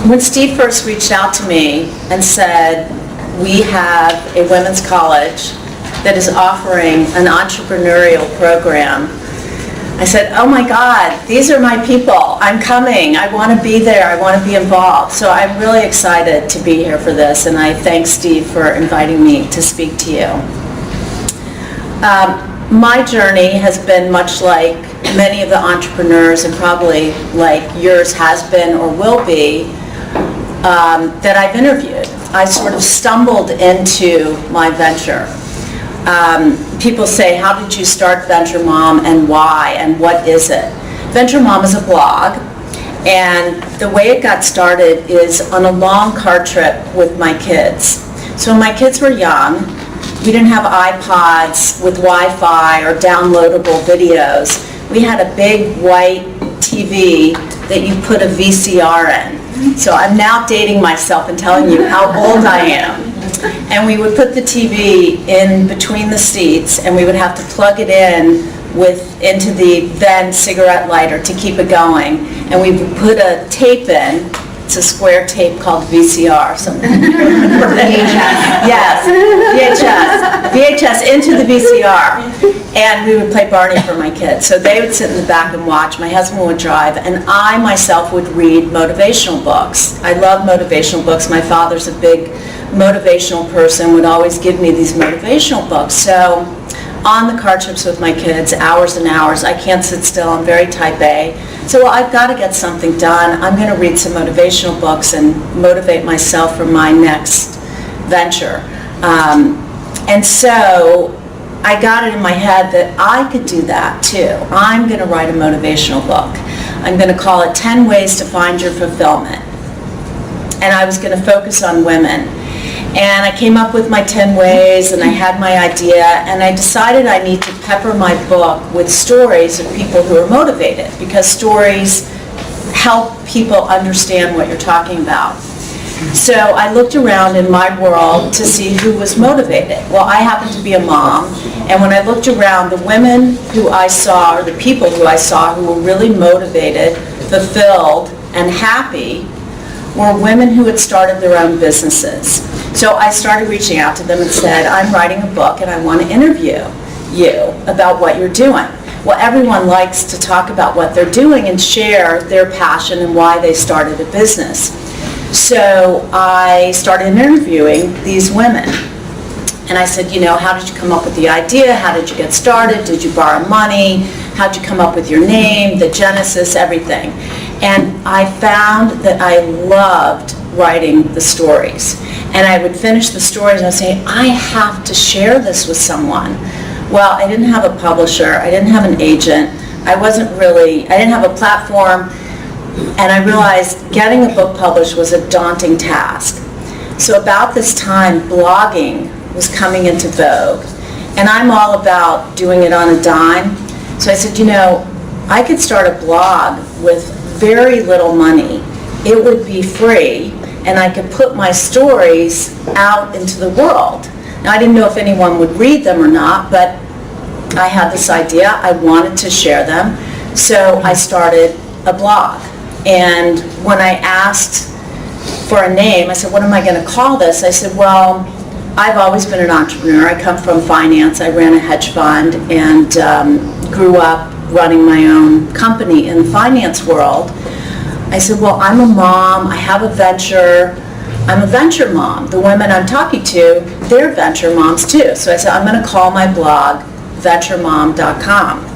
When Steve first reached out to me and said, we have a women's college that is offering an entrepreneurial program, I said, oh my God, these are my people. I'm coming. I want to be there. I want to be involved. So I'm really excited to be here for this, and I thank Steve for inviting me to speak to you. My journey has been much like many of the entrepreneurs, and probably like yours has been or will be, that I've interviewed. I sort of stumbled into my venture. People say, how did you start Venture Mom and why and what is it? Venture Mom is a blog, and the way it got started is on a long car trip with my kids. So when my kids were young, we didn't have iPods with Wi-Fi or downloadable videos. We had a big white TV that you put a VCR in. So I'm now dating myself and telling you how old I am. And we would put the TV in between the seats, and we would have to plug it into the then cigarette lighter to keep it going. And we would put a tape in. It's a square tape called VCR. VHS into the VCR. And we would play Barney for my kids. So they would sit in the back and watch. My husband would drive, and I myself would read motivational books. I love motivational books. My father's a big motivational person, would always give me these motivational books. So on the car trips with my kids, hours and hours, I can't sit still, I'm very type A. So I've got to get something done. I'm going to read some motivational books and motivate myself for my next venture. And so I got it in my head that I could do that too. I'm going to write a motivational book. I'm going to call it 10 Ways to Find Your Fulfillment. And I was going to focus on women. And I came up with my 10 ways, and I had my idea, and I decided I need to pepper my book with stories of people who are motivated, because stories help people understand what you're talking about. So I looked around in my world to see who was motivated. Well, I happen to be a mom, and when I looked around, the women who I saw, or the people who I saw who were really motivated, fulfilled, and happy, were women who had started their own businesses. So I started reaching out to them and said, I'm writing a book and I want to interview you about what you're doing. Well, everyone likes to talk about what they're doing and share their passion and why they started a business. So I started interviewing these women. And I said, how did you come up with the idea? How did you get started? Did you borrow money? How did you come up with your name, the genesis, everything? And I found that I loved writing the stories. And I would finish the stories and I'd say, I have to share this with someone. Well, I didn't have a publisher. I didn't have an agent. I didn't have a platform. And I realized getting a book published was a daunting task. So about this time, blogging was coming into vogue. And I'm all about doing it on a dime. So I said, I could start a blog with very little money. It would be free, and I could put my stories out into the world. Now, I didn't know if anyone would read them or not, but I had this idea. I wanted to share them, so I started a blog. And when I asked for a name, I said, what am I going to call this? I said, well, I've always been an entrepreneur. I come from finance. I ran a hedge fund and grew up running my own company in the finance world. I said, well, I'm a mom, I have a venture, I'm a venture mom. The women I'm talking to, they're venture moms too. So I said, I'm going to call my blog venturemom.com.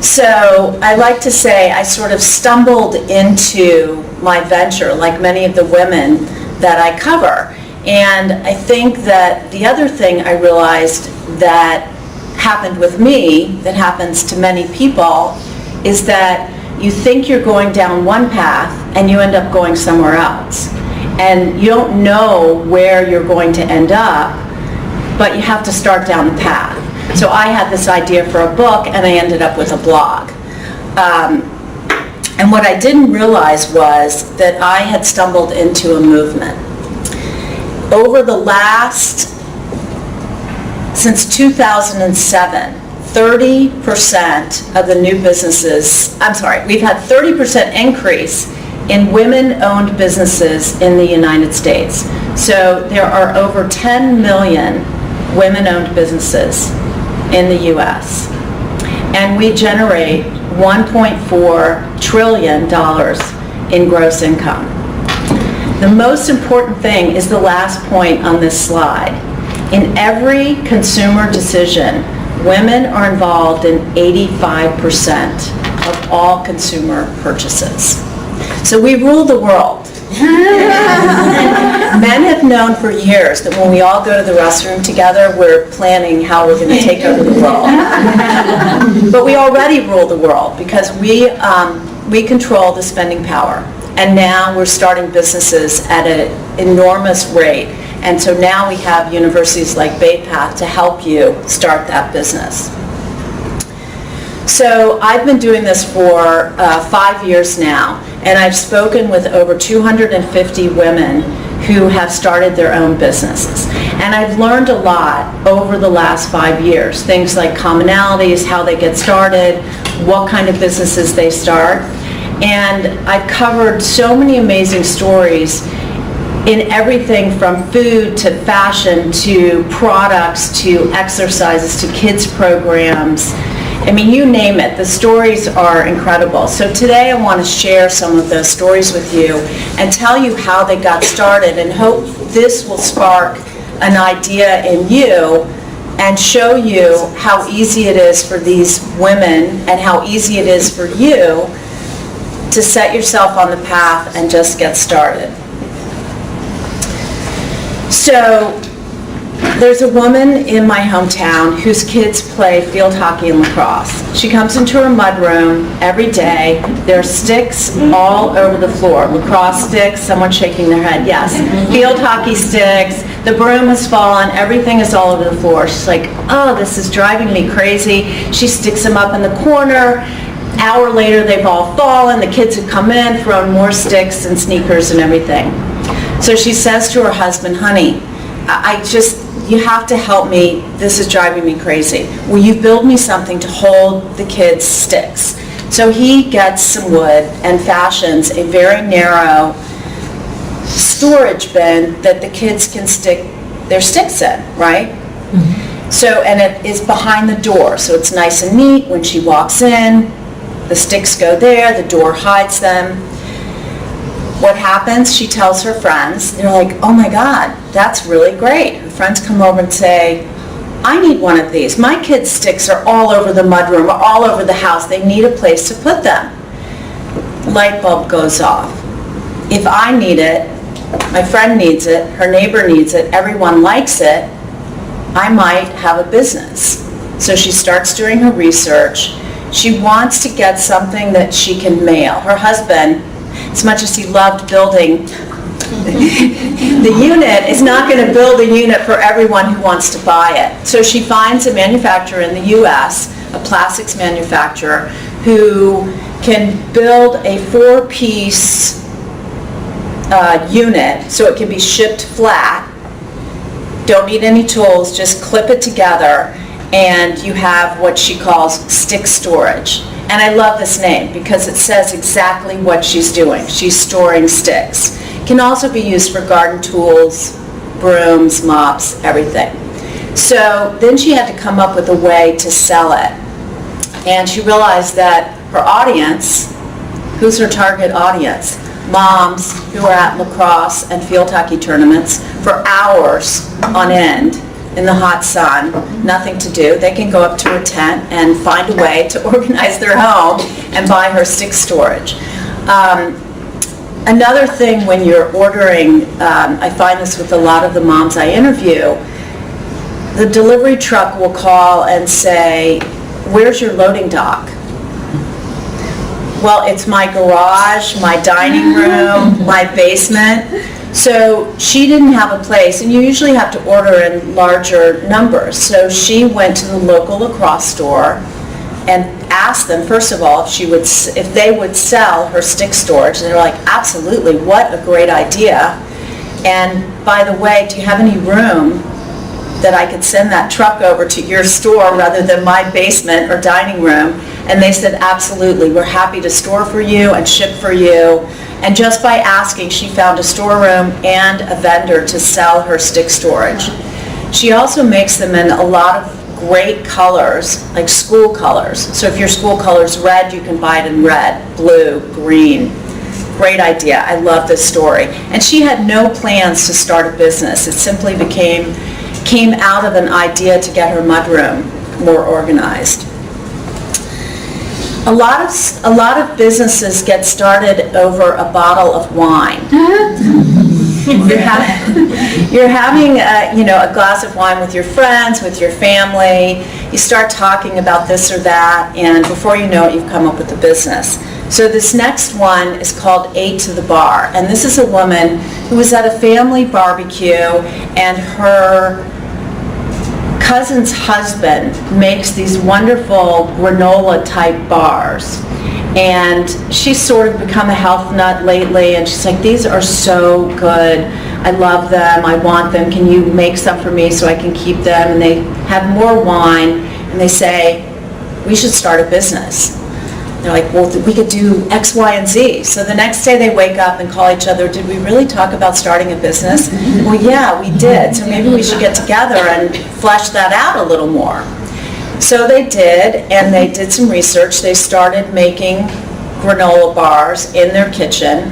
So I like to say I sort of stumbled into my venture like many of the women that I cover. And I think that the other thing I realized that happened with me, that happens to many people, is that you think you're going down one path and you end up going somewhere else. And you don't know where you're going to end up, but you have to start down the path. So I had this idea for a book and I ended up with a blog. And what I didn't realize was that I had stumbled into a movement. Over the since 2007, 30% of the new businesses, we've had 30% increase in women-owned businesses in the United States. So there are over 10 million women-owned businesses in the U.S. And we generate $1.4 trillion in gross income. The most important thing is the last point on this slide. In every consumer decision, women are involved in 85% of all consumer purchases. So we rule the world. Men have known for years that when we all go to the restroom together, we're planning how we're going to take over the world. But we already rule the world because we control the spending power. And now we're starting businesses at an enormous rate. And so now we have universities like Bay Path to help you start that business. So I've been doing this for 5 years now, and I've spoken with over 250 women who have started their own businesses. And I've learned a lot over the last 5 years, things like commonalities, how they get started, what kind of businesses they start. And I've covered so many amazing stories in everything from food to fashion to products to exercises to kids programs. I mean, you name it. The stories are incredible. So today I want to share some of those stories with you and tell you how they got started, and hope this will spark an idea in you and show you how easy it is for these women and how easy it is for you to set yourself on the path and just get started. So there's a woman in my hometown whose kids play field hockey and lacrosse. She comes into her mudroom every day. There are sticks all over the floor. Lacrosse sticks, someone shaking their head, yes. Field hockey sticks, the broom has fallen, everything is all over the floor. She's like, oh, this is driving me crazy. She sticks them up in the corner. Hour later, they've all fallen. The kids have come in, thrown more sticks and sneakers and everything. So she says to her husband, honey, you have to help me. This is driving me crazy. Will you build me something to hold the kids' sticks? So he gets some wood and fashions a very narrow storage bin that the kids can stick their sticks in, right? Mm-hmm. So, and it is behind the door, so it's nice and neat. When she walks in, the sticks go there, the door hides them. What happens? She tells her friends. They're like, oh my God, that's really great. Her friends come over and say, I need one of these. My kids' sticks are all over the mudroom or all over the house. They need a place to put them. Light bulb goes off. If I need it, my friend needs it, her neighbor needs it, everyone likes it, I might have a business. So she starts doing her research. She wants to get something that she can mail. Her husband, as much as he loved building the unit, is not going to build a unit for everyone who wants to buy it. So she finds a manufacturer in the U.S., a plastics manufacturer, who can build a 4-piece unit so it can be shipped flat. Don't need any tools, just clip it together, and you have what she calls stick storage. And I love this name because it says exactly what she's doing. She's storing sticks. It can also be used for garden tools, brooms, mops, everything. So then she had to come up with a way to sell it. And she realized that her audience, who's her target audience? Moms who are at lacrosse and field hockey tournaments for hours on end in the hot sun, nothing to do. They can go up to a tent and find a way to organize their home and buy her stick storage. Another thing when you're ordering, I find this with a lot of the moms I interview, the delivery truck will call and say, where's your loading dock? Well, it's my garage, my dining room, my basement. So she didn't have a place, and you usually have to order in larger numbers. So she went to the local lacrosse store and asked them, first of all, if they would sell her stick storage. And they were like, absolutely, what a great idea. And by the way, do you have any room that I could send that truck over to your store rather than my basement or dining room? And they said, absolutely, we're happy to store for you and ship for you. And just by asking, she found a storeroom and a vendor to sell her stick storage. She also makes them in a lot of great colors, like school colors. So if your school color's red, you can buy it in red, blue, green. Great idea. I love this story. And she had no plans to start a business. It simply came out of an idea to get her mudroom more organized. A lot of businesses get started over a bottle of wine. You're having a glass of wine with your friends, with your family. You start talking about this or that, and before you know it, you've come up with a business. So this next one is called 8 to the Bar, and this is a woman who was at a family barbecue, and her cousin's husband makes these wonderful granola type bars, and she's sort of become a health nut lately, and she's like, these are so good, I love them, I want them, can you make some for me so I can keep them? And they have more wine, and they say, we should start a business. They're like, well, we could do X, Y, and Z. So the next day they wake up and call each other, did we really talk about starting a business? Well, yeah, we did. So maybe we should get together and flesh that out a little more. So they did, and they did some research. They started making granola bars in their kitchen,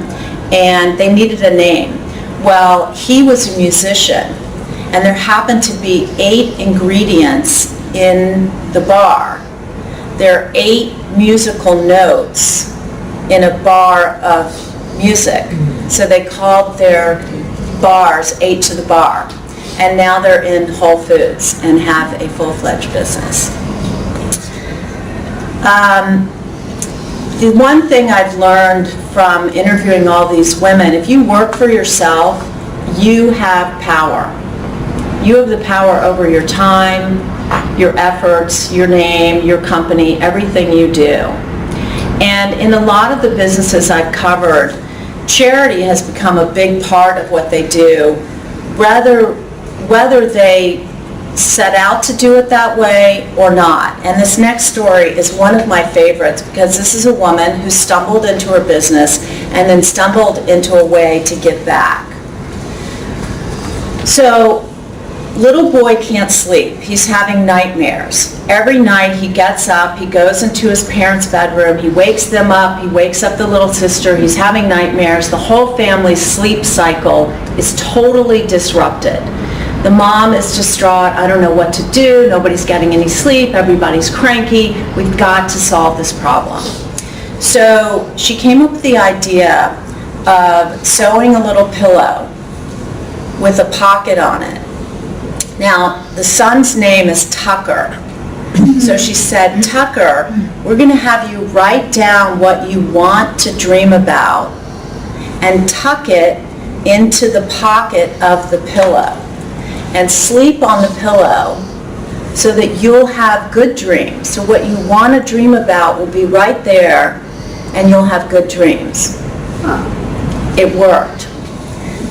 and they needed a name. Well, he was a musician, and there happened to be 8 ingredients in the bar. There are 8 musical notes in a bar of music. So they called their bars 8 to the Bar. And now they're in Whole Foods and have a full-fledged business. The one thing I've learned from interviewing all these women, if you work for yourself, you have power. You have the power over your time, your efforts, your name, your company, everything you do. And in a lot of the businesses I've covered, charity has become a big part of what they do, whether they set out to do it that way or not. And this next story is one of my favorites because this is a woman who stumbled into her business and then stumbled into a way to get back. So, little boy can't sleep. He's having nightmares. Every night he gets up, he goes into his parents' bedroom, he wakes them up, he wakes up the little sister, he's having nightmares. The whole family's sleep cycle is totally disrupted. The mom is distraught, I don't know what to do, nobody's getting any sleep, everybody's cranky, we've got to solve this problem. So she came up with the idea of sewing a little pillow with a pocket on it. Now, the son's name is Tucker. So she said, Tucker, we're going to have you write down what you want to dream about and tuck it into the pocket of the pillow and sleep on the pillow so that you'll have good dreams. So what you want to dream about will be right there and you'll have good dreams. It worked.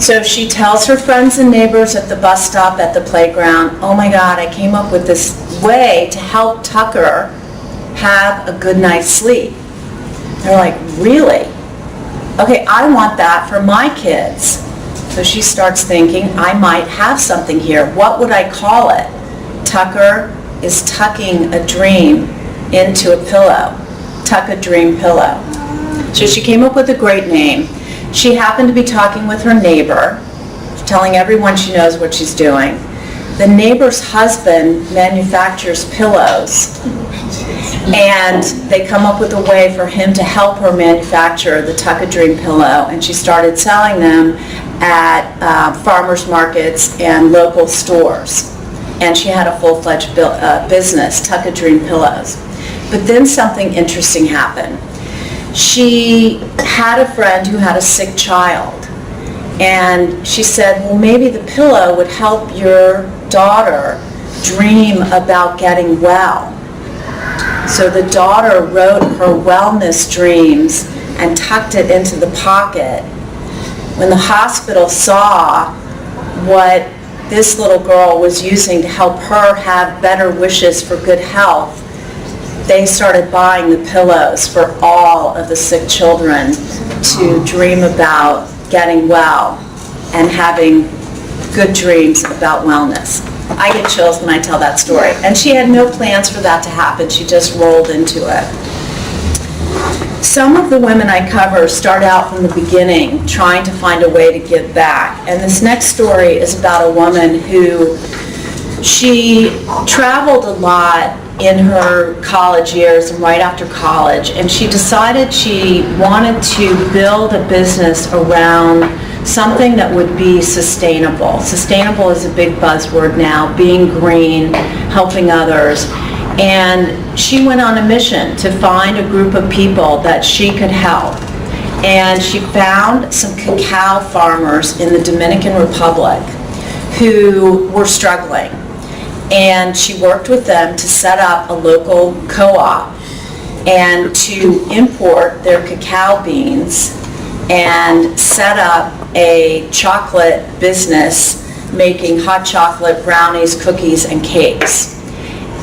So she tells her friends and neighbors at the bus stop, at the playground, oh my God, I came up with this way to help Tucker have a good night's sleep. They're like, really? Okay, I want that for my kids. So she starts thinking, I might have something here. What would I call it? Tucker is tucking a dream into a pillow. Tuck a dream pillow. So she came up with a great name. She happened to be talking with her neighbor, telling everyone she knows what she's doing. The neighbor's husband manufactures pillows, and they come up with a way for him to help her manufacture the Tuck a Dream pillow, and she started selling them at farmers markets and local stores. And she had a full-fledged business, Tuck a Dream pillows. But then something interesting happened. She had a friend who had a sick child, and she said, well, maybe the pillow would help your daughter dream about getting well. So the daughter wrote her wellness dreams and tucked it into the pocket. When the hospital saw what this little girl was using to help her have better wishes for good health, they started buying the pillows for all of the sick children to dream about getting well and having good dreams about wellness. I get chills when I tell that story. And she had no plans for that to happen. She just rolled into it. Some of the women I cover start out from the beginning trying to find a way to give back. And this next story is about a woman who, she traveled a lot in her college years and right after college, and she decided she wanted to build a business around something that would be sustainable. Sustainable is a big buzzword now, being green, helping others. And she went on a mission to find a group of people that she could help. And she found some cacao farmers in the Dominican Republic who were struggling. And she worked with them to set up a local co-op and to import their cacao beans and set up a chocolate business making hot chocolate, brownies, cookies, and cakes.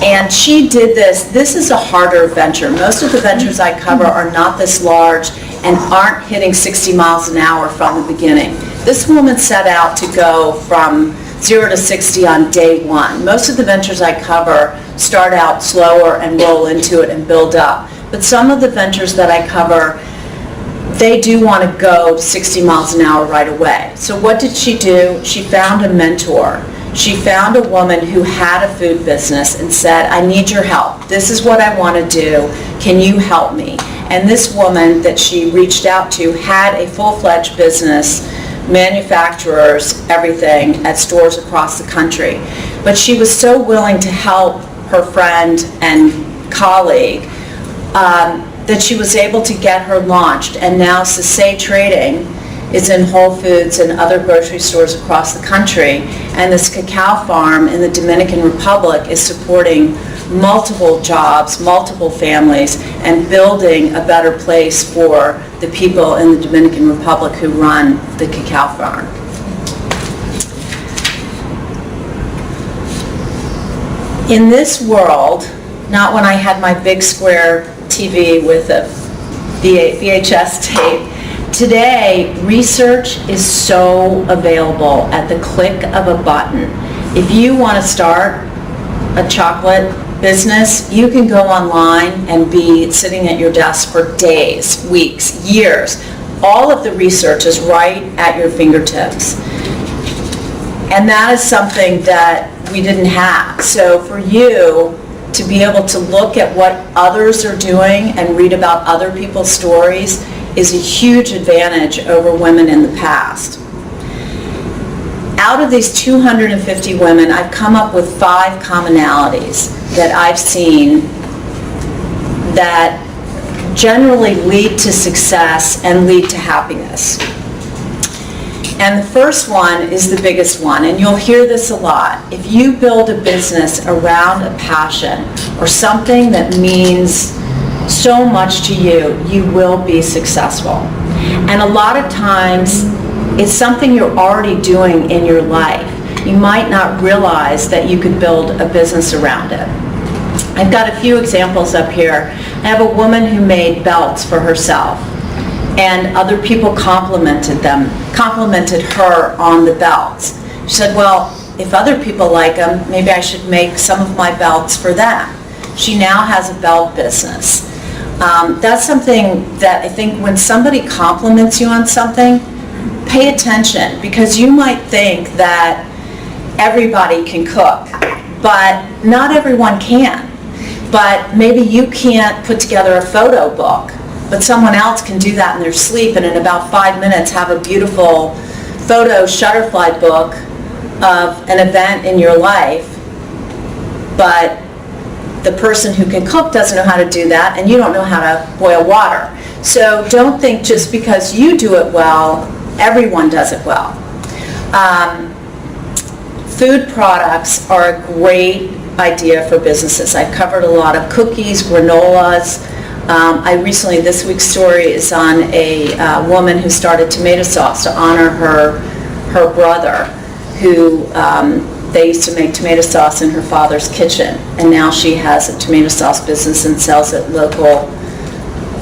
And she did this. This is a harder venture. Most of the ventures I cover are not this large and aren't hitting 60 miles an hour from the beginning. This woman set out to go from 0 to 60 on day one. Most of the ventures I cover start out slower and roll into it and build up. But some of the ventures that I cover, they do want to go 60 miles an hour right away. So what did she do? She found a mentor. She found a woman who had a food business and said, I need your help. This is what I want to do. Can you help me? And this woman that she reached out to had a full-fledged business, manufacturers, everything, at stores across the country. But she was so willing to help her friend and colleague that she was able to get her launched. And now Sase Trading is in Whole Foods and other grocery stores across the country. And this cacao farm in the Dominican Republic is supporting multiple jobs, multiple families, and building a better place for the people in the Dominican Republic who run the cacao farm. In this world, not when I had my big square TV with a VHS tape, today, research is so available at the click of a button. If you want to start a chocolate business, you can go online and be sitting at your desk for days, weeks, years. All of the research is right at your fingertips. And that is something that we didn't have. So for you to be able to look at what others are doing and read about other people's stories is a huge advantage over women in the past. Out of these 250 women, I've come up with 5 commonalities that I've seen that generally lead to success and lead to happiness. And the first one is the biggest one, and you'll hear this a lot. If you build a business around a passion or something that means so much to you, you will be successful. And a lot of times, it's something you're already doing in your life. You might not realize that you could build a business around it. I've got a few examples up here. I have a woman who made belts for herself, and other people complimented her on the belts. She said, well, if other people like them, maybe I should make some of my belts for them. She now has a belt business. That's something that I think when somebody compliments you on something, pay attention, because you might think that everybody can cook, but not everyone can. But maybe you can't put together a photo book, but someone else can do that in their sleep and in about 5 minutes have a beautiful photo shutterfly book of an event in your life. But the person who can cook doesn't know how to do that, and you don't know how to boil water. So don't think just because you do it well, everyone does it well. Food products are a great idea for businesses. I've covered a lot of cookies, granolas. This week's story is on a woman who started tomato sauce to honor her brother, who They used to make tomato sauce in her father's kitchen, and now she has a tomato sauce business and sells at local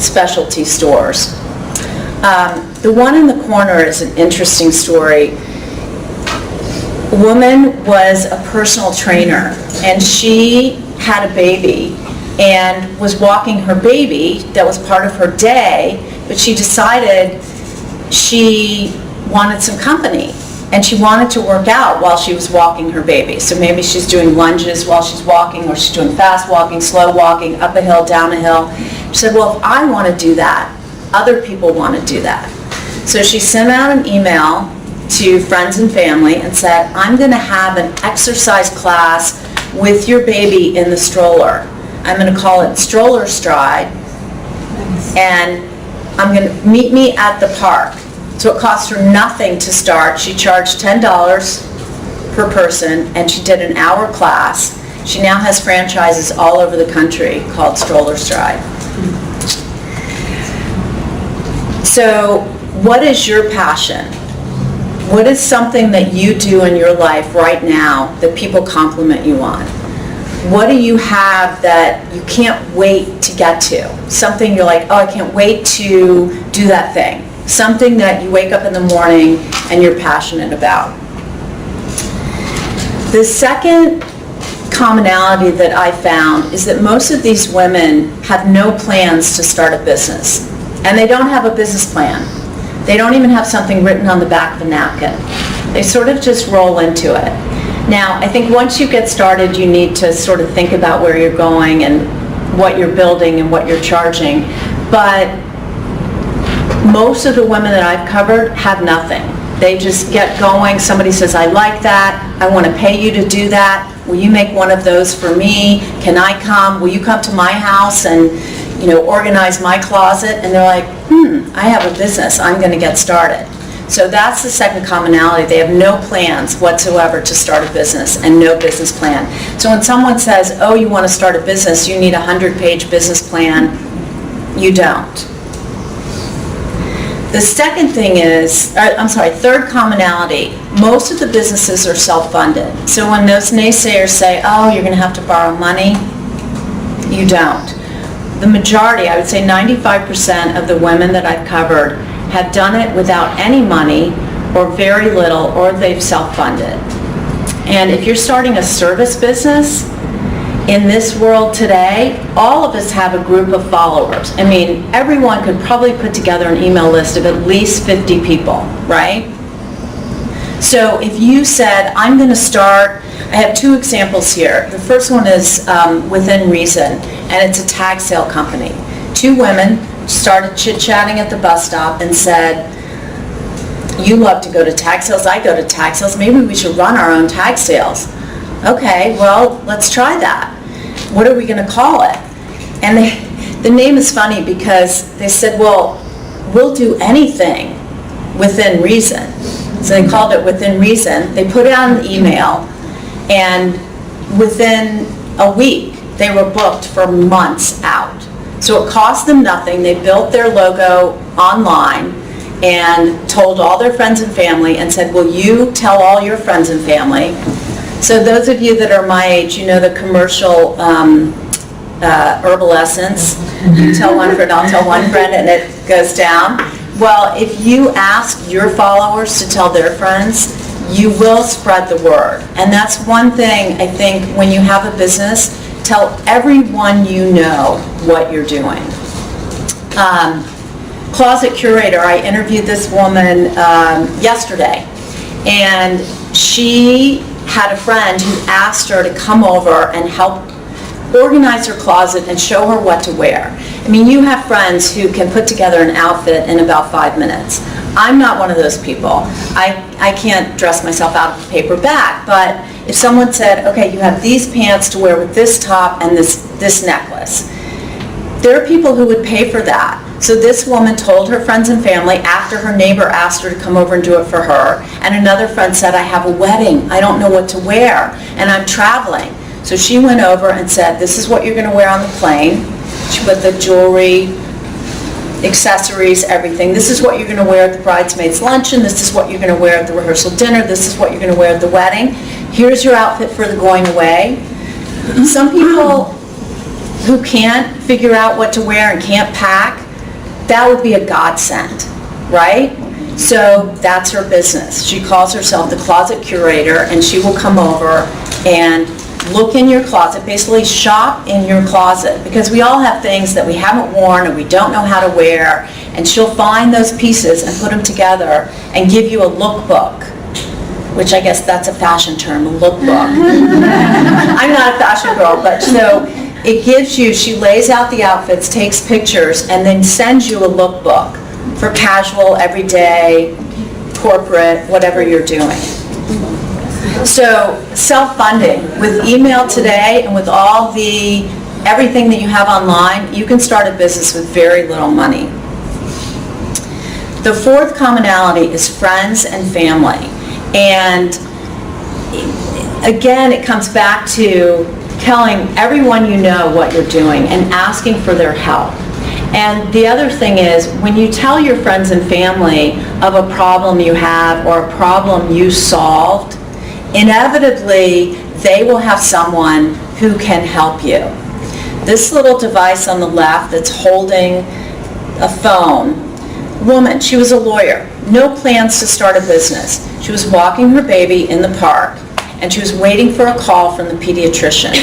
specialty stores. The one in the corner is an interesting story. A woman was a personal trainer, and she had a baby and was walking her baby. That was part of her day, but she decided she wanted some company, and she wanted to work out while she was walking her baby. So maybe she's doing lunges while she's walking, or she's doing fast walking, slow walking, up a hill, down a hill. She said, well, if I want to do that, other people want to do that. So she sent out an email to friends and family and said, I'm going to have an exercise class with your baby in the stroller. I'm going to call it Stroller Stride, and I'm going to meet me at the park. So it cost her nothing to start. She charged $10 per person, and she did an hour class. She now has franchises all over the country called Stroller Stride. So what is your passion? What is something that you do in your life right now that people compliment you on? What do you have that you can't wait to get to? Something you're like, oh, I can't wait to do that thing. Something that you wake up in the morning and you're passionate about. The second commonality that I found is that most of these women have no plans to start a business. And they don't have a business plan. They don't even have something written on the back of a napkin. They sort of just roll into it. Now, I think once you get started, you need to sort of think about where you're going and what you're building and what you're charging. But most of the women that I've covered have nothing. They just get going. Somebody says, I like that. I want to pay you to do that. Will you make one of those for me? Can I come? Will you come to my house and organize my closet? And they're like, I have a business. I'm going to get started. So that's the second commonality. They have no plans whatsoever to start a business and no business plan. So when someone says, oh, you want to start a business, you need a 100-page business plan, you don't. The second thing is, third commonality, most of the businesses are self-funded. So when those naysayers say, oh, you're going to have to borrow money, you don't. The majority, I would say 95% of the women that I've covered have done it without any money or very little, or they've self-funded. And if you're starting a service business, in this world today, all of us have a group of followers. I mean, everyone could probably put together an email list of at least 50 people, right? So if you said, I'm going to start, I have two examples here. The first one is Within Reason, and it's a tag sale company. Two women started chit-chatting at the bus stop and said, you love to go to tag sales, I go to tag sales, maybe we should run our own tag sales. Okay, well, let's try that. What are we going to call it? And the name is funny because they said, well, we'll do anything within reason. So they called it Within Reason. They put it on an email, and within a week, they were booked for months out. So it cost them nothing. They built their logo online and told all their friends and family and said, will you tell all your friends and family? So those of you that are my age, you know the commercial herbal essence. You tell one friend, I'll tell one friend, and it goes down. Well, if you ask your followers to tell their friends, you will spread the word. And that's one thing, I think, when you have a business, tell everyone you know what you're doing. Closet Curator, I interviewed this woman yesterday, and she had a friend who asked her to come over and help organize her closet and show her what to wear. I mean, you have friends who can put together an outfit in about 5 minutes. I'm not one of those people. I can't dress myself out of a paper bag, but if someone said, okay, you have these pants to wear with this top and this necklace, there are people who would pay for that. So this woman told her friends and family after her neighbor asked her to come over and do it for her, and another friend said, I have a wedding, I don't know what to wear, and I'm traveling. So she went over and said, this is what you're going to wear on the plane. She put the jewelry, accessories, everything. This is what you're going to wear at the bridesmaid's luncheon. This is what you're going to wear at the rehearsal dinner. This is what you're going to wear at the wedding. Here's your outfit for the going away. Some people who can't figure out what to wear and can't pack, that would be a godsend, right? So that's her business. She calls herself the closet curator, and she will come over and look in your closet, basically shop in your closet, because we all have things that we haven't worn or we don't know how to wear, and she'll find those pieces and put them together and give you a lookbook, which I guess that's a fashion term, a lookbook. I'm not a fashion girl, but so it gives you, she lays out the outfits, takes pictures, and then sends you a lookbook for casual, everyday, corporate, whatever you're doing. So self-funding, with email today and with all the, everything that you have online, you can start a business with very little money. The fourth commonality is friends and family. And again, it comes back to telling everyone you know what you're doing and asking for their help. And the other thing is, when you tell your friends and family of a problem you have or a problem you solved, inevitably they will have someone who can help you. This little device on the left that's holding a phone, woman, she was a lawyer, no plans to start a business. She was walking her baby in the park, and she was waiting for a call from the pediatrician.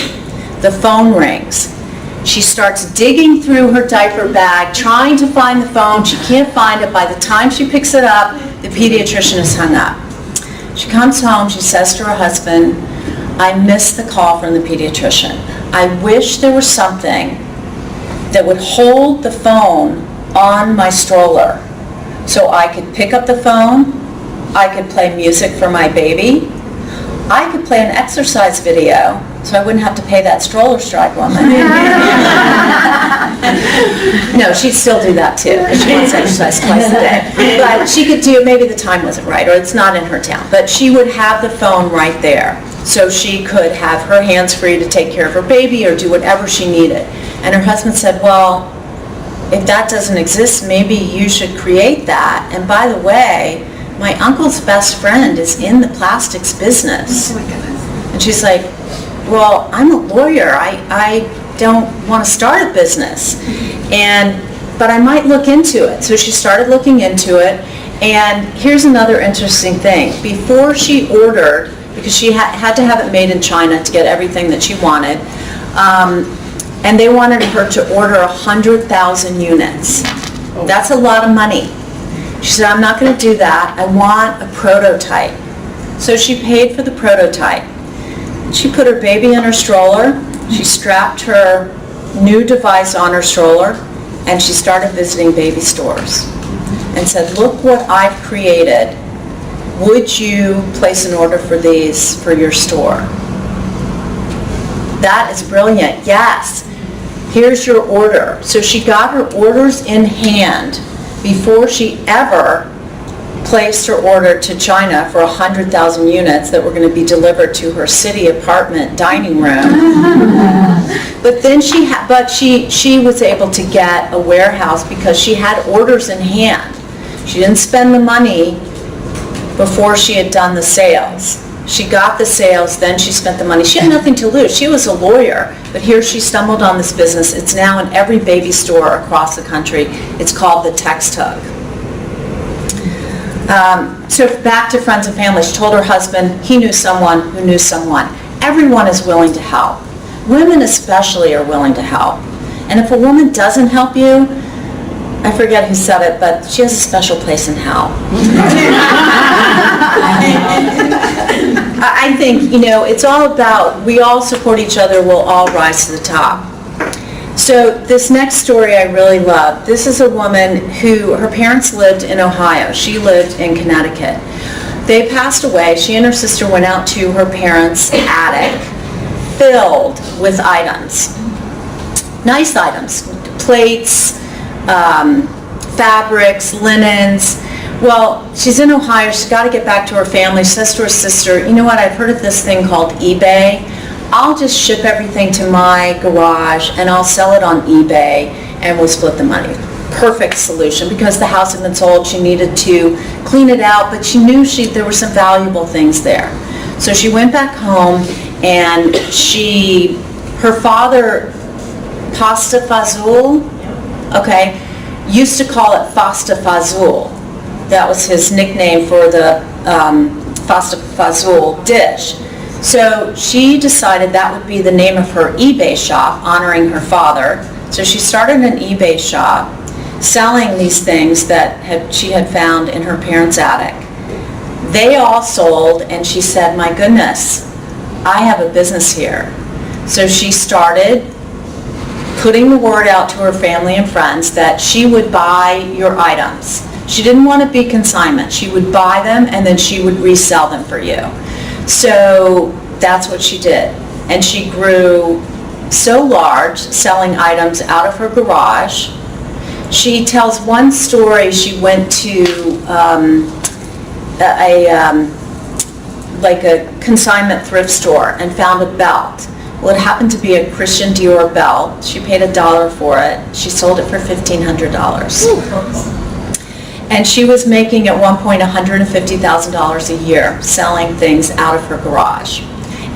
The phone rings. She starts digging through her diaper bag, trying to find the phone. She can't find it. By the time she picks it up, the pediatrician is hung up. She comes home, she says to her husband, I missed the call from the pediatrician. I wish there was something that would hold the phone on my stroller so I could pick up the phone, I could play music for my baby, I could play an exercise video so I wouldn't have to pay that stroller strike woman. No, she'd still do that too, because she wants to exercise twice a day. But she could do, maybe the time wasn't right, or it's not in her town, but she would have the phone right there, so she could have her hands free to take care of her baby or do whatever she needed. And her husband said, well, if that doesn't exist, maybe you should create that. And by the way, my uncle's best friend is in the plastics business. Oh my goodness. And she's like, well, I'm a lawyer. I don't want to start a business. But I might look into it. So she started looking into it. And here's another interesting thing. Before she ordered, because she had to have it made in China to get everything that she wanted, and they wanted her to order 100,000 units. That's a lot of money. She said, I'm not going to do that. I want a prototype. So she paid for the prototype. She put her baby in her stroller. She strapped her new device on her stroller, and she started visiting baby stores and said, look what I've created. Would you place an order for these for your store? That is brilliant. Yes. Here's your order. So she got her orders in hand before she ever placed her order to China for 100,000 units that were going to be delivered to her city apartment dining room. But then she was able to get a warehouse because she had orders in hand. She didn't spend the money before she had done the sales. She got the sales, then she spent the money. She had nothing to lose. She was a lawyer, but here she stumbled on this business. It's now in every baby store across the country. It's called the Text Hug. So back to friends and family. She told her husband he knew someone who knew someone. Everyone is willing to help. Women especially are willing to help. And if a woman doesn't help you, I forget who said it, but she has a special place in hell. I think, it's all about, we all support each other, we'll all rise to the top. So this next story I really love. This is a woman who, her parents lived in Ohio. She lived in Connecticut. They passed away. She and her sister went out to her parents' attic filled with items. Nice items. Plates, fabrics, linens. Well, she's in Ohio. She's got to get back to her family. She says to her sister, you know what, I've heard of this thing called eBay. I'll just ship everything to my garage and I'll sell it on eBay and we'll split the money. Perfect solution, because the house had been sold. She needed to clean it out, but she knew there were some valuable things there. So she went back home, and her father, Pasta Fazul, okay, used to call it Fasta Fazul. That was his nickname for the Fasta Fazul dish. So she decided that would be the name of her eBay shop, honoring her father. So she started an eBay shop selling these things that she had found in her parents' attic. They all sold, and she said, my goodness, I have a business here. So she started putting the word out to her family and friends that she would buy your items. She didn't want to be consignment. She would buy them, and then she would resell them for you. So that's what she did. And she grew so large, selling items out of her garage. She tells one story. She went to a consignment thrift store and found a belt. Well, it happened to be a Christian Dior belt. She paid $1 for it. She sold it for $1,500. And she was making at one point $150,000 a year selling things out of her garage.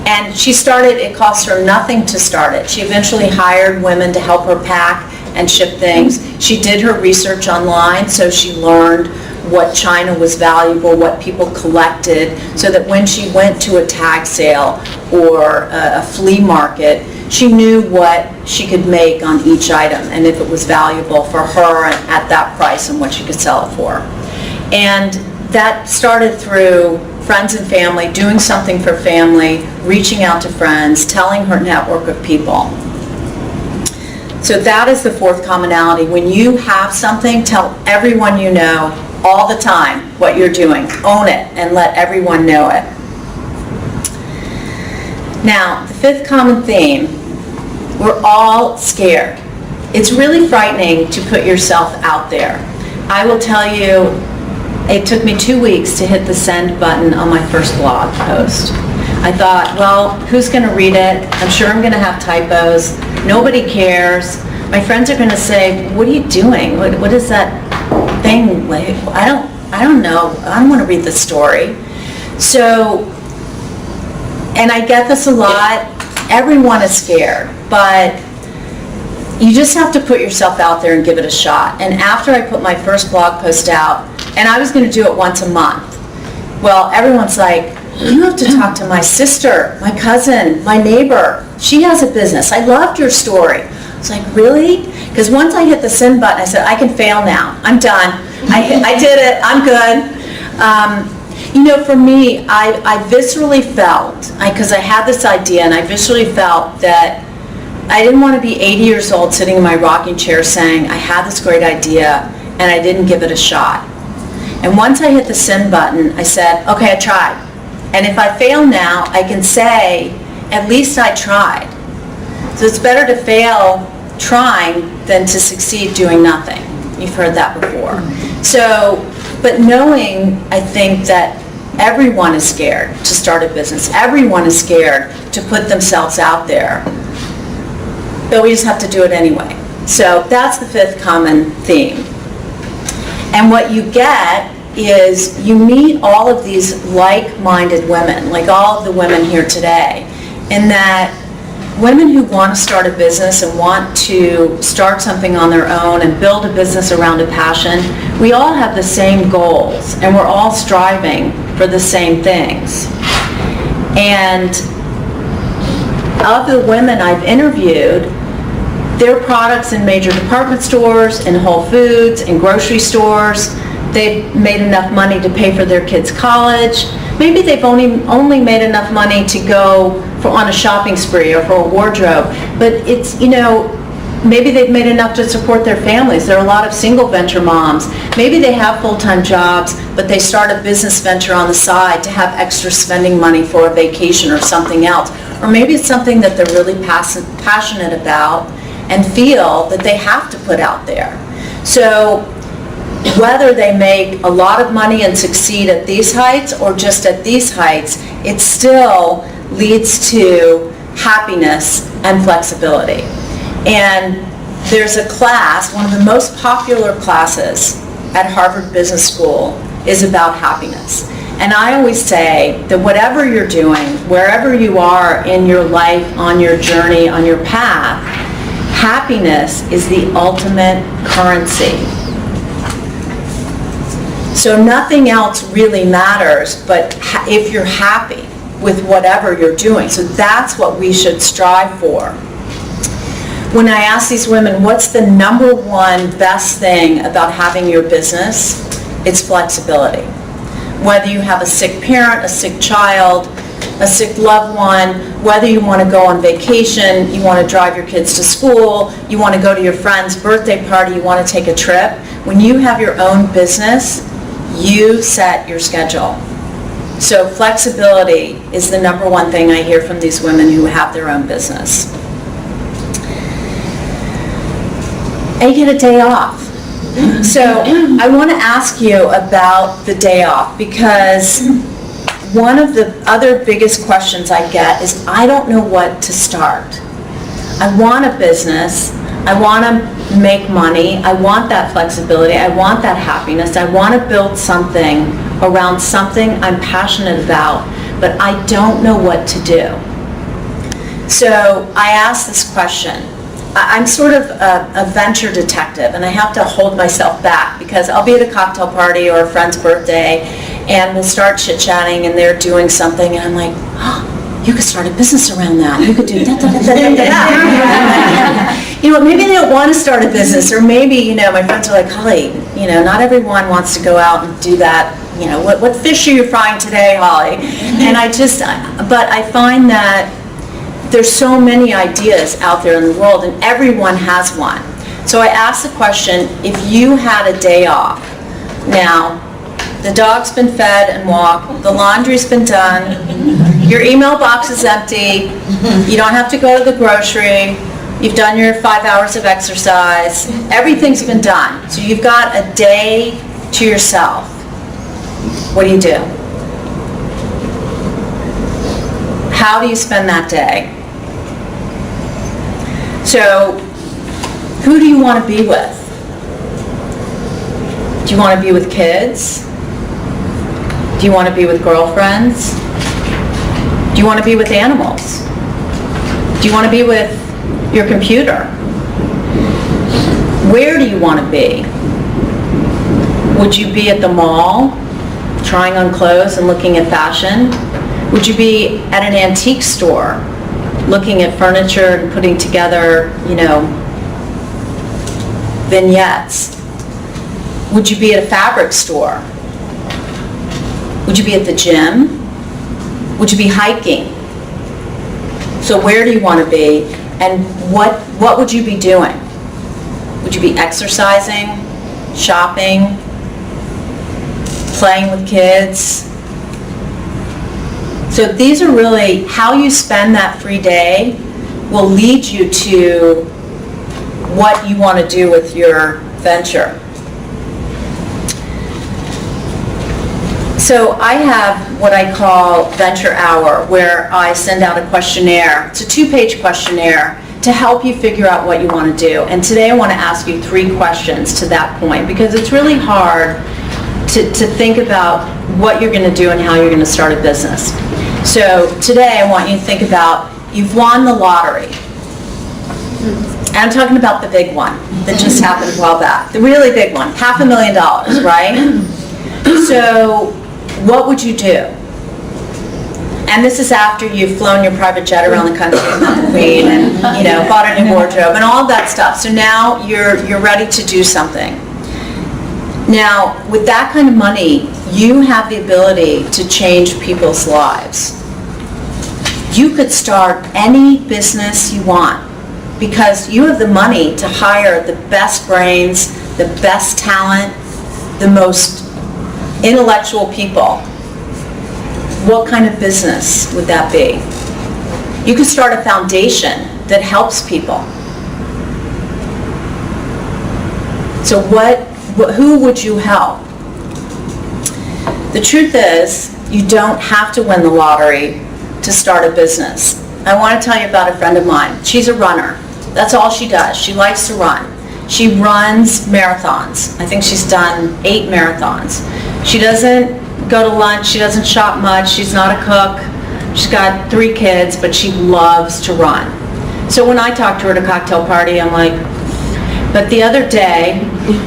And she started, it cost her nothing to start it. She eventually hired women to help her pack and ship things. She did her research online, so she learned what china was valuable, what people collected, so that when she went to a tag sale or a flea market, she knew what she could make on each item and if it was valuable for her at that price and what she could sell it for. And that started through friends and family, doing something for family, reaching out to friends, telling her network of people. So that is the fourth commonality. When you have something, tell everyone you know all the time what you're doing. Own it and let everyone know it. Now, the fifth common theme, we're all scared. It's really frightening to put yourself out there. I will tell you, it took me 2 weeks to hit the send button on my first blog post. I thought, well, who's going to read it? I'm sure I'm going to have typos. Nobody cares. My friends are going to say, what are you doing? What is that thing? I don't know. I don't want to read the story. So, and I get this a lot. Everyone is scared, but you just have to put yourself out there and give it a shot. And after I put my first blog post out, and I was going to do it once a month, well, everyone's like, you have to talk to my sister, my cousin, my neighbor. She has a business. I loved your story. I was like, really? Because once I hit the send button, I said, I can fail now. I'm done. I did it. I'm good. For me, I viscerally felt, because I had this idea, and I viscerally felt that I didn't want to be 80 years old sitting in my rocking chair saying, I had this great idea, and I didn't give it a shot. And once I hit the send button, I said, okay, I tried. And if I fail now, I can say, at least I tried. So it's better to fail trying than to succeed doing nothing. You've heard that before. So, but knowing, I think that everyone is scared to start a business. Everyone is scared to put themselves out there. But we just have to do it anyway. So that's the fifth common theme. And what you get is you meet all of these like-minded women, like all of the women here today, in that women who want to start a business and want to start something on their own and build a business around a passion, we all have the same goals and we're all striving for the same things. And of the women I've interviewed, their products in major department stores, in Whole Foods, in grocery stores, they've made enough money to pay for their kids' college. Maybe they've only made enough money to go on a shopping spree or for a wardrobe. But it's, maybe they've made enough to support their families. There are a lot of single venture moms. Maybe they have full-time jobs, but they start a business venture on the side to have extra spending money for a vacation or something else. Or maybe it's something that they're really passionate about and feel that they have to put out there. So whether they make a lot of money and succeed at these heights or just at these heights, it still leads to happiness and flexibility. And there's a class, one of the most popular classes at Harvard Business School is about happiness. And I always say that whatever you're doing, wherever you are in your life, on your journey, on your path, happiness is the ultimate currency. So nothing else really matters but if you're happy with whatever you're doing. So that's what we should strive for. When I ask these women, what's the number one best thing about having your business? It's flexibility. Whether you have a sick parent, a sick child, a sick loved one, whether you want to go on vacation, you want to drive your kids to school, you want to go to your friend's birthday party, you want to take a trip. When you have your own business, you set your schedule. So flexibility is the number one thing I hear from these women who have their own business. And you get a day off. So I want to ask you about the day off, because one of the other biggest questions I get is, I don't know what to start. I want a business. I want to make money. I want that flexibility. I want that happiness. I want to build something around something I'm passionate about, but I don't know what to do. So I ask this question. I'm sort of a venture detective, and I have to hold myself back because I'll be at a cocktail party or a friend's birthday, and we'll start chit-chatting, and they're doing something, and I'm like, oh, you could start a business around that. You could do that. You know, maybe they don't want to start a business, or maybe, you know, my friends are like, Holly, you know, not everyone wants to go out and do that. You know, what fish are you frying today, Holly? And but I find that there's so many ideas out there in the world, and everyone has one. So I asked the question, if you had a day off, now the dog's been fed and walked, the laundry's been done, your email box is empty, you don't have to go to the grocery, you've done your 5 hours of exercise, everything's been done. So you've got a day to yourself. What do? How do you spend that day? So, who do you want to be with? Do you want to be with kids? Do you want to be with girlfriends? Do you want to be with animals? Do you want to be with your computer? Where do you want to be? Would you be at the mall, trying on clothes and looking at fashion? Would you be at an antique store, looking at furniture and putting together, you know, vignettes? Would you be at a fabric store? Would you be at the gym? Would you be hiking? So where do you want to be, and what would you be doing? Would you be exercising, shopping, playing with kids? So these are really, how you spend that free day will lead you to what you want to do with your venture. So I have what I call Venture Hour, where I send out a questionnaire. It's a 2-page questionnaire to help you figure out what you want to do. And today I want to ask you 3 questions to that point, because it's really hard to think about what you're going to do and how you're going to start a business. So today I want you to think about, you've won the lottery. And I'm talking about the big one that just happened a while back. The really big one, $500,000, right? So what would you do? And this is after you've flown your private jet around the country and met the Queen and, you know, bought a new wardrobe and all of that stuff. So now you're ready to do something. Now, with that kind of money, you have the ability to change people's lives. You could start any business you want because you have the money to hire the best brains, the best talent, the most intellectual people. What kind of business would that be? You could start a foundation that helps people. So who would you help? The truth is, you don't have to win the lottery to start a business. I want to tell you about a friend of mine. She's a runner. That's all she does. She likes to run. She runs marathons. I think she's done 8 marathons. She doesn't go to lunch. She doesn't shop much. She's not a cook. She's got 3 kids, but she loves to run. So when I talk to her at a cocktail party, I'm like, but the other day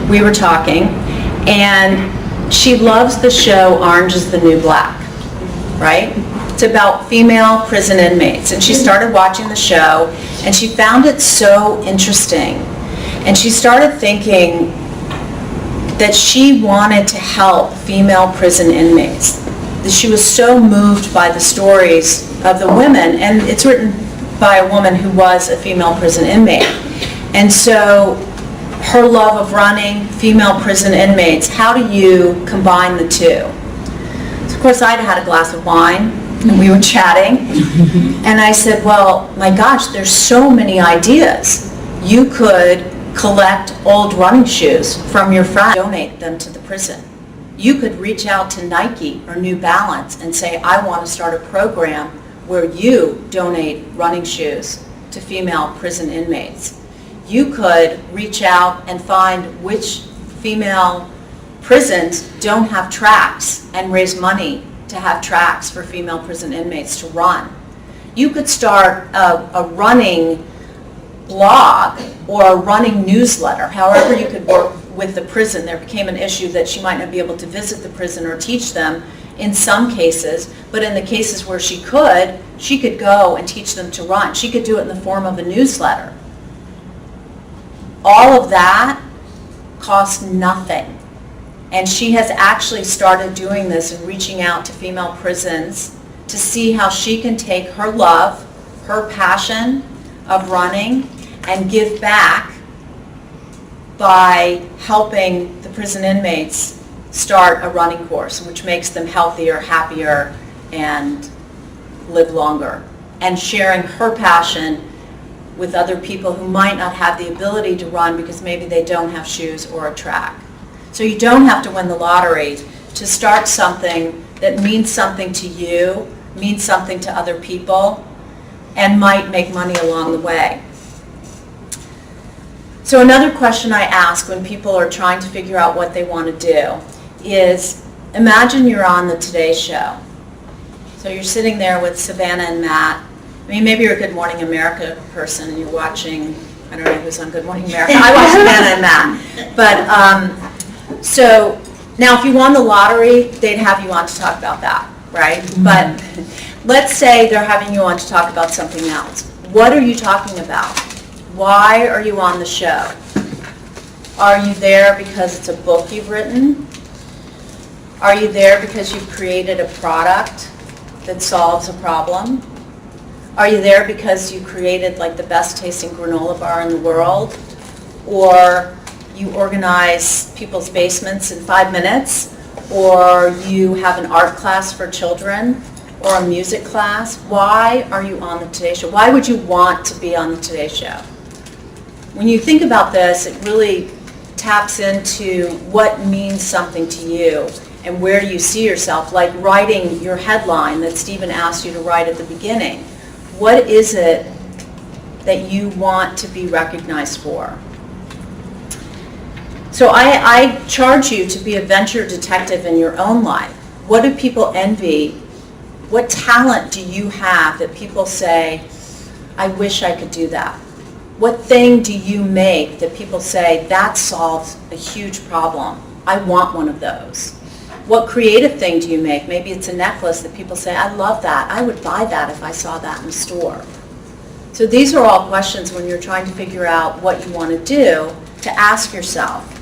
we were talking, and she loves the show Orange is the New Black, right? It's about female prison inmates, and she started watching the show, and she found it so interesting. And she started thinking that she wanted to help female prison inmates. That she was so moved by the stories of the women, and it's written by a woman who was a female prison inmate. And so her love of running, female prison inmates, how do you combine the two? So of course I'd had a glass of wine, and we were chatting, and I said, well, my gosh, there's so many ideas. You could collect old running shoes from your friend, donate them to the prison. You could reach out to Nike or New Balance and say, I want to start a program where you donate running shoes to female prison inmates. You could reach out and find which female prisons don't have tracks and raise money to have tracks for female prison inmates to run. You could start a running blog or a running newsletter, however you could work with the prison. There became an issue that she might not be able to visit the prison or teach them in some cases, but in the cases where she could go and teach them to run. She could do it in the form of a newsletter. All of that costs nothing. And she has actually started doing this and reaching out to female prisons to see how she can take her love, her passion of running, and give back by helping the prison inmates start a running course, which makes them healthier, happier, and live longer. And sharing her passion with other people who might not have the ability to run because maybe they don't have shoes or a track. So you don't have to win the lottery to start something that means something to you, means something to other people, and might make money along the way. So another question I ask when people are trying to figure out what they want to do is, imagine you're on the Today Show. So you're sitting there with Savannah and Matt. I mean, maybe you're a Good Morning America person and you're watching, I don't know who's on Good Morning America. I watch Savannah and Matt. But, so now if you won the lottery, they'd have you on to talk about that, right? Mm-hmm. But let's say they're having you on to talk about something else. What are you talking about? Why are you on the show? Are you there because it's a book you've written? Are you there because you've created a product that solves a problem? Are you there because you created like the best tasting granola bar in the world? Or you organize people's basements in 5 minutes? Or you have an art class for children? Or a music class? Why are you on the Today Show? Why would you want to be on the Today Show? When you think about this, it really taps into what means something to you and where you see yourself, like writing your headline that Stephen asked you to write at the beginning. What is it that you want to be recognized for? So I charge you to be a venture detective in your own life. What do people envy? What talent do you have that people say, I wish I could do that? What thing do you make that people say, that solves a huge problem? I want one of those. What creative thing do you make? Maybe it's a necklace that people say, I love that. I would buy that if I saw that in the store. So these are all questions when you're trying to figure out what you want to do to ask yourself.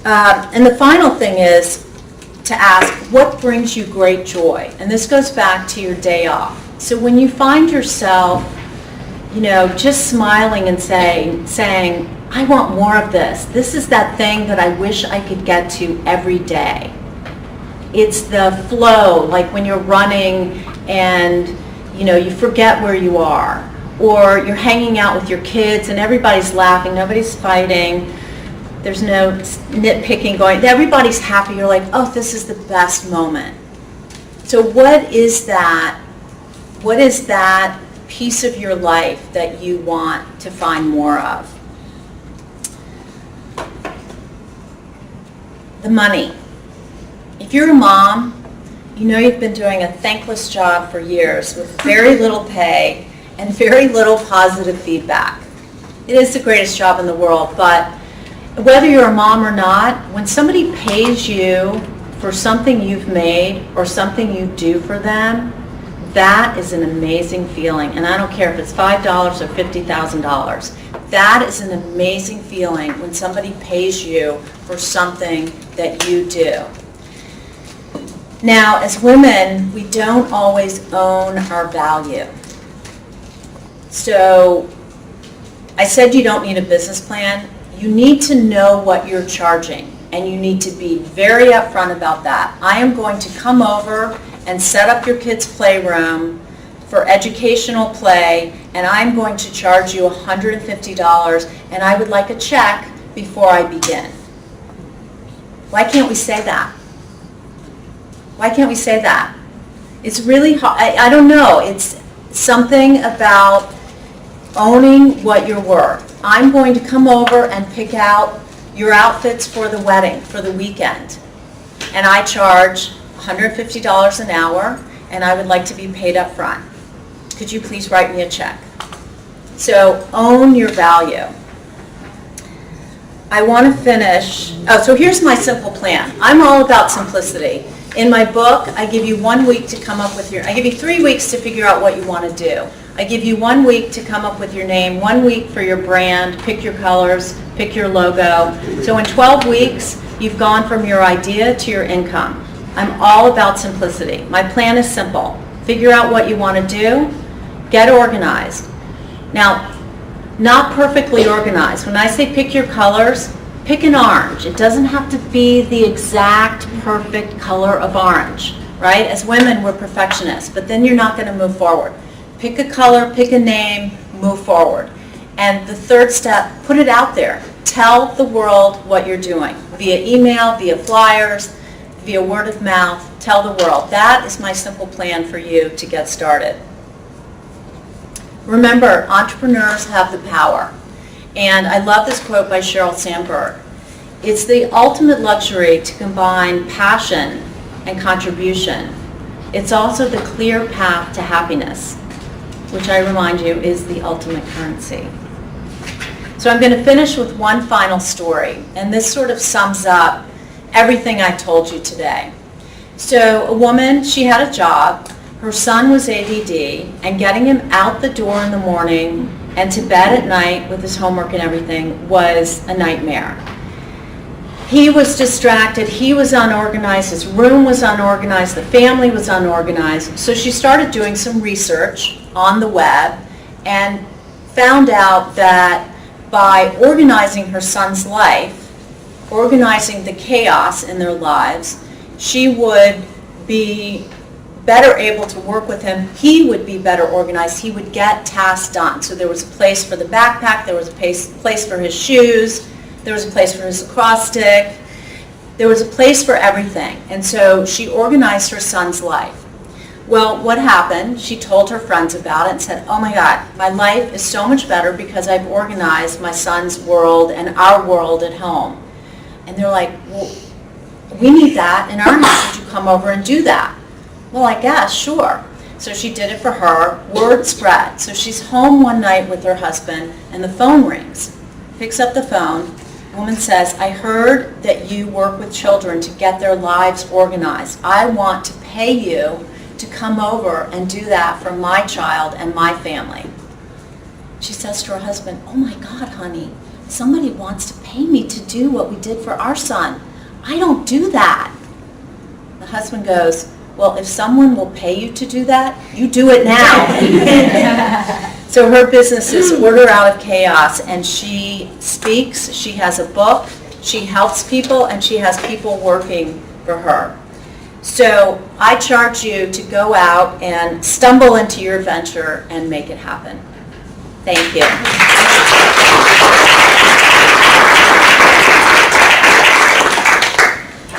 And the final thing is to ask, what brings you great joy? And this goes back to your day off. So when you find yourself, just smiling and saying, I want more of this. This is that thing that I wish I could get to every day. It's the flow, like when you're running and, you forget where you are. Or you're hanging out with your kids and everybody's laughing, nobody's fighting. There's no nitpicking going. Everybody's happy. You're like, oh, this is the best moment. So what is that? What is that piece of your life that you want to find more of? The money. If you're a mom, you know you've been doing a thankless job for years with very little pay and very little positive feedback. It is the greatest job in the world, but whether you're a mom or not, when somebody pays you for something you've made or something you do for them, that is an amazing feeling. And I don't care if it's $5 or $50,000. That is an amazing feeling when somebody pays you for something that you do. Now, as women, we don't always own our value. So, I said you don't need a business plan. You need to know what you're charging, and you need to be very upfront about that. I am going to come over and set up your kids' playroom for educational play, and I'm going to charge you $150, and I would like a check before I begin. Why can't we say that? Why can't we say that? It's really hard. I don't know. It's something about owning what you're worth. I'm going to come over and pick out your outfits for the wedding, for the weekend. And I charge $150 an hour, and I would like to be paid up front. Could you please write me a check? So own your value. I want to finish. So here's my simple plan. I'm all about simplicity. In my book, I give you 1 week to come up with I give you 3 weeks to figure out what you want to do. I give you 1 week to come up with your name, 1 week for your brand, pick your colors, pick your logo. So in 12 weeks, you've gone from your idea to your income. I'm all about simplicity. My plan is simple. Figure out what you want to do, get organized. Now, not perfectly organized. When I say pick your colors, pick an orange. It doesn't have to be the exact perfect color of orange, right? As women, we're perfectionists, but then you're not going to move forward. Pick a color, pick a name, move forward. And the third step, put it out there. Tell the world what you're doing via email, via flyers, via word of mouth. Tell the world. That is my simple plan for you to get started. Remember, entrepreneurs have the power. And I love this quote by Sheryl Sandberg. It's the ultimate luxury to combine passion and contribution. It's also the clear path to happiness, which I remind you is the ultimate currency. So I'm going to finish with one final story, and this sort of sums up everything I told you today. So a woman, she had a job, her son was ADD, and getting him out the door in the morning and to bed at night with his homework and everything was a nightmare. He was distracted, he was unorganized, his room was unorganized, the family was unorganized. So she started doing some research on the web and found out that by organizing her son's life, organizing the chaos in their lives, she would be better able to work with him. He would be better organized. He would get tasks done. So there was a place for the backpack, there was a place for his shoes, there was a place for his lacrosse stick, there was a place for everything. And so she organized her son's life. Well, what happened? She told her friends about it and said, oh my God, my life is so much better because I've organized my son's world and our world at home. And they're like, well, we need that in our house. Would you come over and do that? Well, I guess, sure. So she did it for her. Word spread. So she's home one night with her husband, and the phone rings. Picks up the phone. The woman says, I heard that you work with children to get their lives organized. I want to pay you to come over and do that for my child and my family. She says to her husband, oh my God, honey, somebody wants to pay me to do what we did for our son. I don't do that. The husband goes, well, if someone will pay you to do that, you do it now. So her business is Order Out of Chaos, and she speaks, she has a book, she helps people, and she has people working for her. So I charge you to go out and stumble into your venture and make it happen. Thank you.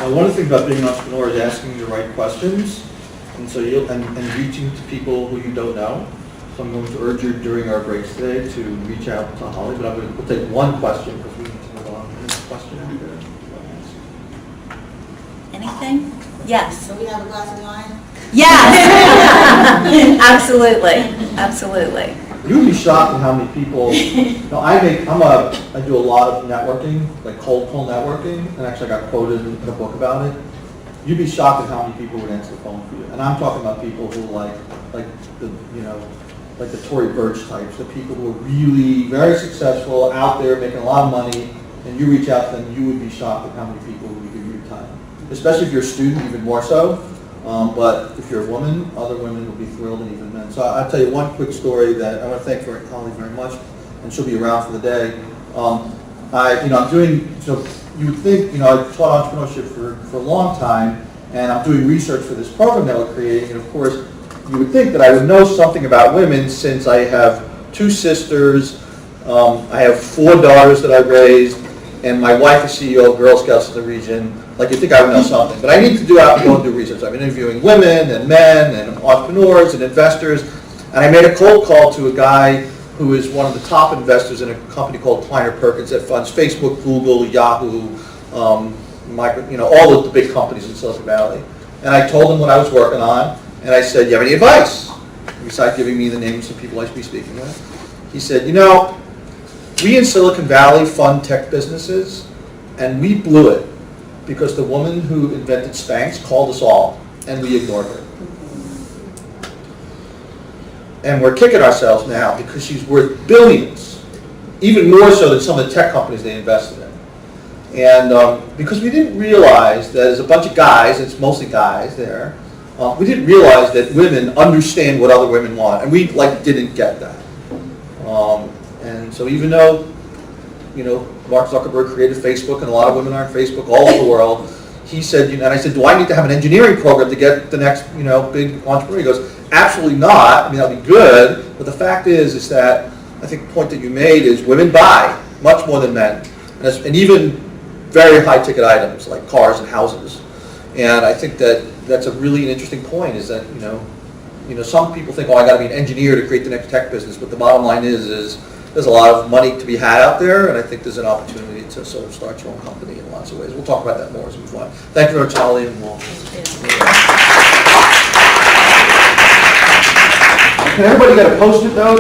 One of the things about being an entrepreneur is asking the right questions, and so and reaching to people who you don't know. So I'm going to urge you during our breaks today to reach out to Holly, but we'll take one question because we need to move on. Any question out there? Anything? Yes. Can we have a glass of wine? Yes. Absolutely. You'd be shocked at how many people, I do a lot of networking, like cold call networking, and actually I got quoted in a book about it. You'd be shocked at how many people would answer the phone for you. And I'm talking about people who like the Tory Burch types, the people who are really very successful, out there making a lot of money, and you reach out to them, you would be shocked at how many people would give you your time. Especially if you're a student, even more so. But if you're a woman, other women will be thrilled, and even men. So I'll tell you one quick story that I want to thank Holly very much, and she'll be around for the day. I'm doing, so you would think, I taught entrepreneurship for a long time, and I'm doing research for this program that we're creating, and of course, you would think that I would know something about women since I have 2 sisters, I have 4 daughters that I raised, and my wife is CEO of Girl Scouts of the region. Like, you think I would know something. But I need to go and do research. I'm interviewing women and men and entrepreneurs and investors. And I made a cold call to a guy who is one of the top investors in a company called Kleiner Perkins that funds Facebook, Google, Yahoo, all of the big companies in Silicon Valley. And I told him what I was working on. And I said, "You have any advice?" Besides giving me the names of people I should be speaking with. He said, we in Silicon Valley fund tech businesses, and we blew it because the woman who invented Spanx called us all, and we ignored her. And we're kicking ourselves now because she's worth billions, even more so than some of the tech companies they invested in. And because we didn't realize that as a bunch of guys, it's mostly guys there, we didn't realize that women understand what other women want, and we didn't get that. And so even though, Mark Zuckerberg created Facebook, and a lot of women are on Facebook all over the world, he said, and I said, do I need to have an engineering program to get the next, big entrepreneur? He goes, absolutely not. I mean, that'll be good. But the fact is that I think the point that you made is women buy much more than men, and even very high ticket items like cars and houses. And I think that's a really interesting point. Is that some people think, I got to be an engineer to create the next tech business. But the bottom line is there's a lot of money to be had out there, and I think there's an opportunity to sort of start your own company in lots of ways. We'll talk about that more as we move on. Thank you very much, Holly, and we'll. Can everybody get a Post-it though?